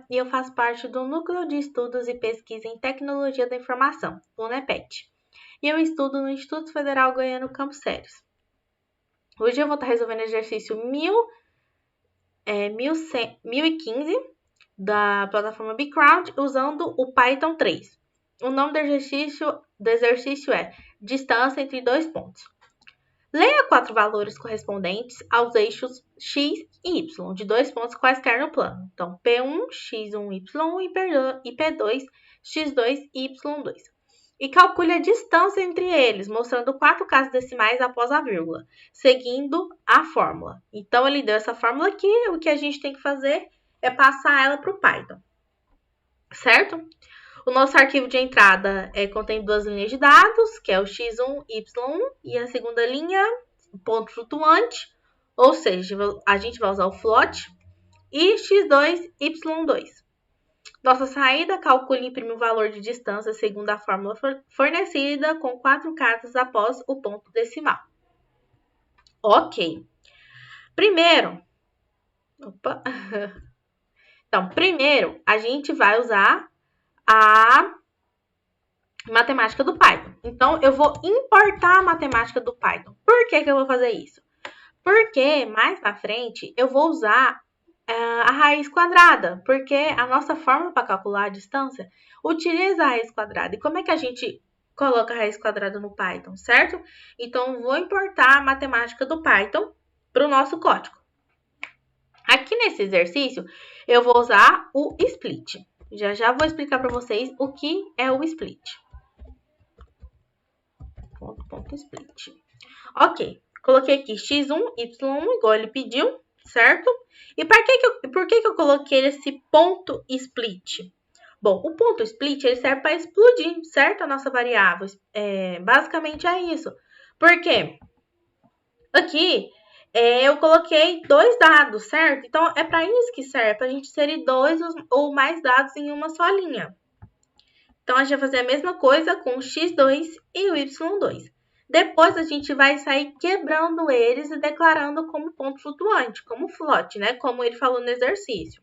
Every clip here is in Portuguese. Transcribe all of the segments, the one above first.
e eu faço parte do Núcleo de Estudos e Pesquisa em Tecnologia da Informação, o NEPET. E eu estudo no Instituto Federal Goiano Campos Sérios. Hoje eu vou estar resolvendo o exercício 1015 da plataforma Bcrowd usando o Python 3. O nome do exercício é distância entre dois pontos. Leia 4 valores correspondentes aos eixos x e y de dois pontos quaisquer no plano. Então, P1, x1, y1 e P2, x2 e y2. E calcule a distância entre eles, mostrando 4 casas decimais após a vírgula, seguindo a fórmula. Então, ele deu essa fórmula aqui, o que a gente tem que fazer é passar ela para o Python, certo? O nosso arquivo de entrada contém 2 linhas de dados, que é o x1, y1, e a segunda linha, ponto flutuante, ou seja, a gente vai usar o float, e x2, y2. Nossa saída, calcule e imprime o valor de distância segundo a fórmula fornecida com 4 casas após o ponto decimal. Ok. Primeiro, a gente vai usar a matemática do Python. Então, eu vou importar a matemática do Python. Por que eu vou fazer isso? Porque mais na frente eu vou usar a raiz quadrada, porque a nossa fórmula para calcular a distância utiliza a raiz quadrada. E como é que a gente coloca a raiz quadrada no Python, certo? Então, vou importar a matemática do Python para o nosso código. Aqui nesse exercício, eu vou usar o split. Já vou explicar para vocês o que é o split. Split. Ok, coloquei aqui x1, y1, igual ele pediu, certo? E por que eu coloquei esse ponto split? Bom, o ponto split ele serve para explodir, certo? A nossa variável. Basicamente é isso. Por quê? Aqui eu coloquei 2 dados, certo? Então, é para isso que serve, para a gente inserir 2 ou mais dados em uma só linha. Então, a gente vai fazer a mesma coisa com o x2 e o y2. Depois, a gente vai sair quebrando eles e declarando como ponto flutuante, como float, né? Como ele falou no exercício.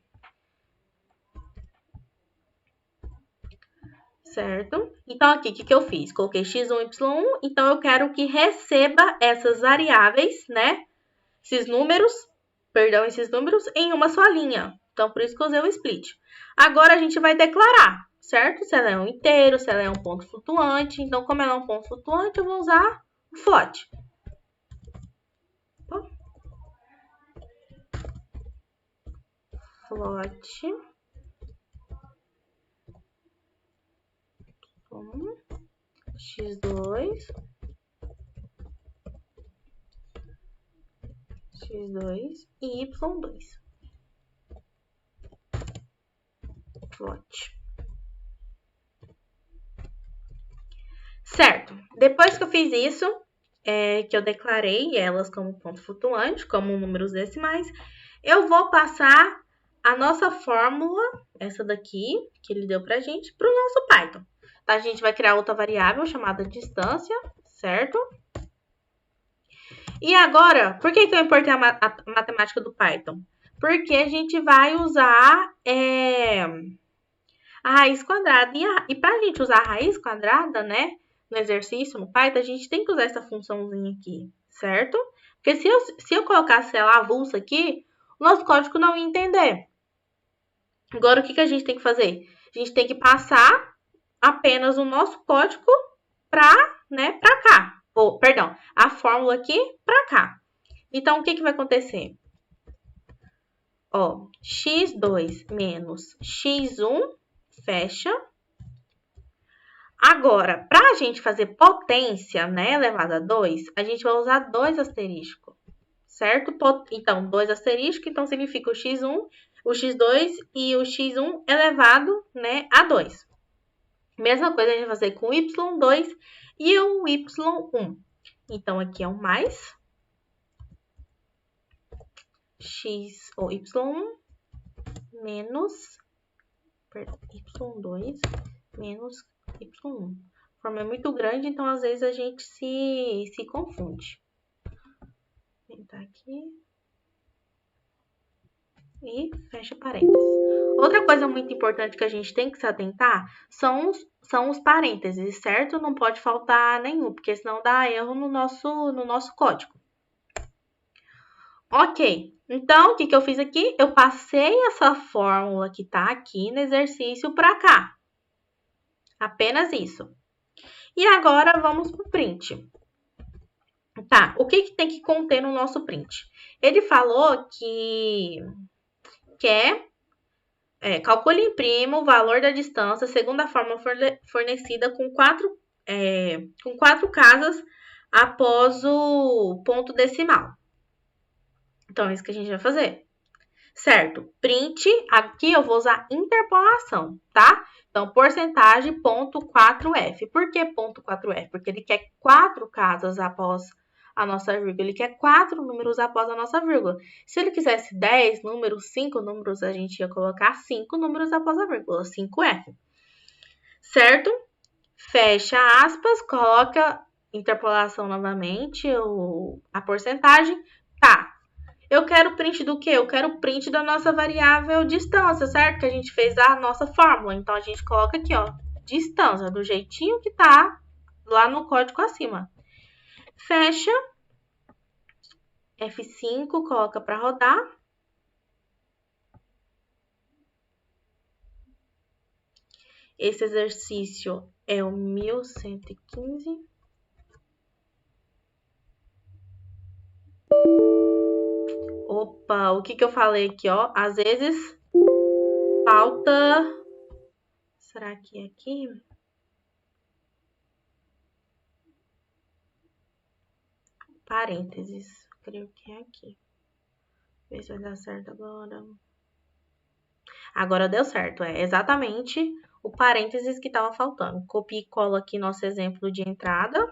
Certo? Então, aqui, o que eu fiz? Coloquei x1, y1. Então, eu quero que receba essas variáveis, né? Esses números em uma só linha. Então, por isso que eu usei o split. Agora, a gente vai declarar, certo? Se ela é um inteiro, se ela é um ponto flutuante. Então, como ela é um ponto flutuante, eu vou usar o float. Float. X2. X2 e Y2. Float. Certo. Depois que eu fiz isso, que eu declarei elas como ponto flutuante, como números decimais, eu vou passar a nossa fórmula, essa daqui, que ele deu pra gente, para o nosso Python. A gente vai criar outra variável chamada distância, certo? E agora, por que eu importei a matemática do Python? Porque a gente vai usar a raiz quadrada. E para a gente usar a raiz quadrada, né, no exercício, no Python, a gente tem que usar essa funçãozinha aqui, certo? Porque se eu colocasse ela avulsa aqui, o nosso código não ia entender. Agora, o que a gente tem que fazer? A gente tem que passar apenas o nosso código para cá. Perdão, a fórmula aqui para cá. Então, o que vai acontecer? Ó, x2 menos x1, fecha. Agora, para a gente fazer potência, né, elevada a 2, a gente vai usar 2 asterisco, certo? Então, 2 asterisco, então significa o x1, o x2 e o x1 elevado, né, a 2. Mesma coisa a gente vai fazer com o y2 e o y1. Então, aqui é um mais x ou y1 menos y2 menos y1. A forma é muito grande, então às vezes a gente se confunde. Vou tentar aqui. e fecha parênteses. Outra coisa muito importante que a gente tem que se atentar são os parênteses, certo? Não pode faltar nenhum, porque senão dá erro no nosso código. Ok, então o que eu fiz aqui? Eu passei essa fórmula que tá aqui no exercício para cá. Apenas isso. E agora vamos para o print. Tá, o que tem que conter no nosso print? Ele falou que quer calcule e imprima o valor da distância segundo a forma fornecida com quatro casas após o ponto decimal. Então, é isso que a gente vai fazer. Certo, print, aqui eu vou usar interpolação, tá? Então, porcentagem ponto 4F. Por que ponto 4F? Porque ele quer 4 casas após a nossa vírgula. Ele quer 4 números após a nossa vírgula. Se ele quisesse 10 números, 5 números, a gente ia colocar 5 números após a vírgula, 5F. Certo? Fecha aspas, coloca interpolação novamente, a porcentagem. Tá, eu quero print do quê? Eu quero print da nossa variável distância, certo? Que a gente fez a nossa fórmula. Então, a gente coloca aqui, ó, distância, do jeitinho que tá lá no código acima. Fecha. F5, coloca para rodar. Esse exercício é o 1115. Opa, o que eu falei aqui, ó? Às vezes falta... Será que é aqui? Parênteses. Creio que é aqui. Ver se vai dar certo agora. Agora deu certo. É exatamente o parênteses que estava faltando. Copia e cola aqui nosso exemplo de entrada.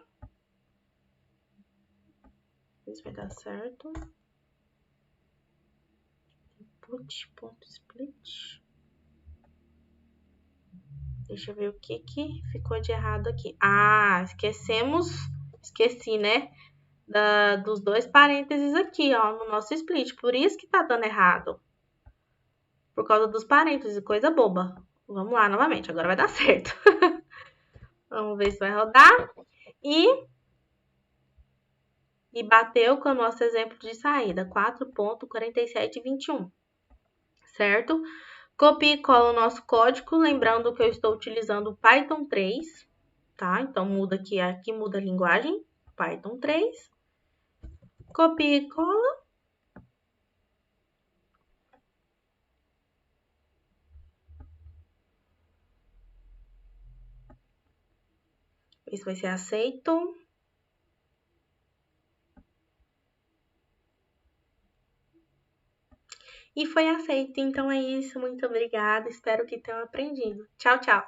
Ver se vai dar certo. Input.split. Deixa eu ver o que ficou de errado aqui. Ah, esqueci, né? Dos dois parênteses aqui, ó, no nosso split. Por isso que tá dando errado. Por causa dos parênteses, coisa boba. Vamos lá novamente, agora vai dar certo. Vamos ver se vai rodar. E bateu com o nosso exemplo de saída, 4.4721. Certo? Copia e cola o nosso código, lembrando que eu estou utilizando o Python 3, tá? Então, muda aqui muda a linguagem, Python 3. Copia e cola. Isso vai ser aceito. E foi aceito. Então é isso. Muito obrigada. Espero que tenham aprendido. Tchau, tchau.